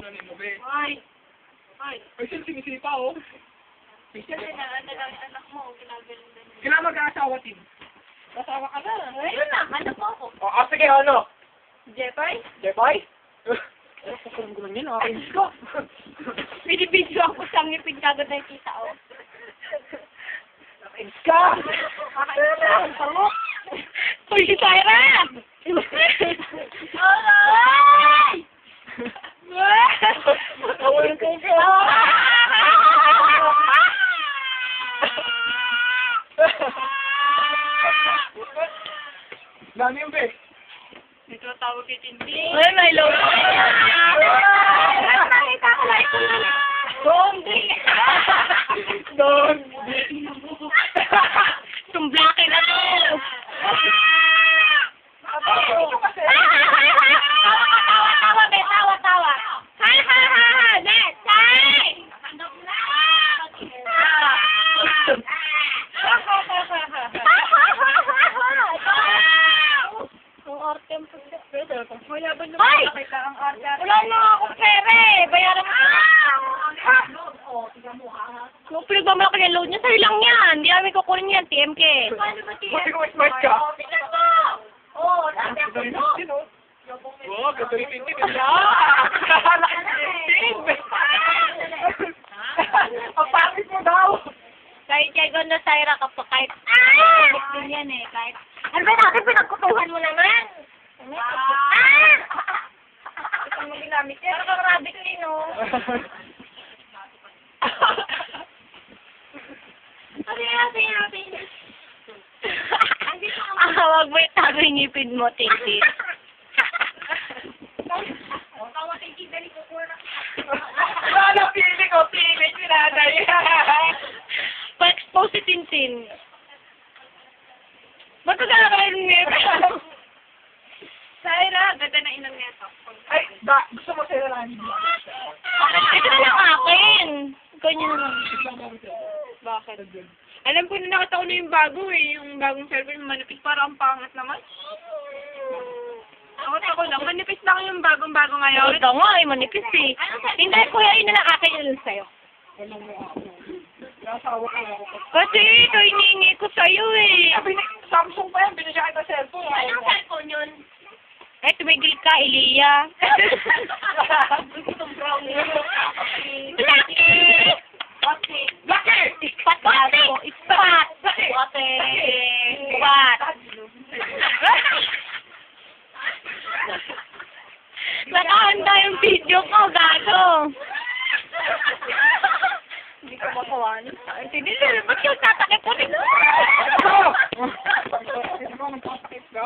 Nanin mo, be. Ay. Ay. Ay, siya sinisipa, oh. Kasi na lang anak mo, kinagaling din. Kailangan mag-aasawa, Tim. Asawa ka na. Ayun na, hanap mo ako. O, sige, ano? Jepay? Jepay? Ay, kukulong-gulong yan, okay. Ko. Binibidyo ako sa ngipin kagad na kita, oh. Ayos ka! Uy, si Tyra! Ay! Awal ko ka! Dami yung be. Dito tawag kay Tintin. Ay, may load. Nakita ko lang ito na lang. Dondi! Dondi! Tumblaki na to! Tawa, be, tawa. Ha, net, tay! Ang arte mo siya. Ay! Wala na akong pere! Bayaran mo! Kung pinagmamalaki yung load niya, sa'yo lang yan. Hindi namin kukunin yan, TMK. Buti ko smart ka. Tignan mo! Oo, sabi ako mo. Oo, ganda rin tintin. Ang pangit mo daw. Kahit kay Gondo Syra ka pa, kahit din yan eh, kahit... Ano ba natin, pinagkutuhan mo naman? Ito mo ginamit yan. Parang kang rabbit din, no? Sabi. Wag mo itago yung ngipin mo, Tintin. Tawa, Tintin, dali ko po na. Wala, pili ko, sinanay. Pa-expose si Tintin. Ba't ka kakain nito? Syra, ganda na inang neto. Ay, gusto mo sila lang. Ito na lang akin. Ganyan naman. Bakit? Alam ko na nakita ko na yung bago eh. Yung bagong cellphone, manipis. Parang ang pangat naman. Ako lang. Manipis lang yung bagong-bago ngayon. Ito nga eh, manipis eh. Hindi, kuya, yun na lang akin yun sa'yo. Nasawa ka ako. Kasi ito hinihingi ko sa'yo eh. Sabi ni Samsung pa yan, binigyan kita cellphone. Anong cellphone yun? Eh, tumigil ka, Elia. Gustong brownie. Lucky! Lucky! Ispat ako. Ispat! Wate! Ispat! Nakahanda yung video ko, gago. Hindi ko makawan. Hindi nila, ba't yung tatakip ko rin? Ikaw nagpapakit ka.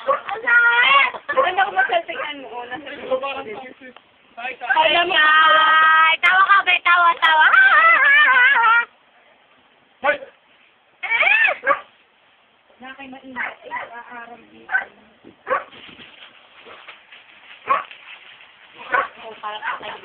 Ano ko masalsikan mo? Alam mo. Ay, tawa ka, be. Tawa. Hoy! Nakay maingat. Aaral dito. Parang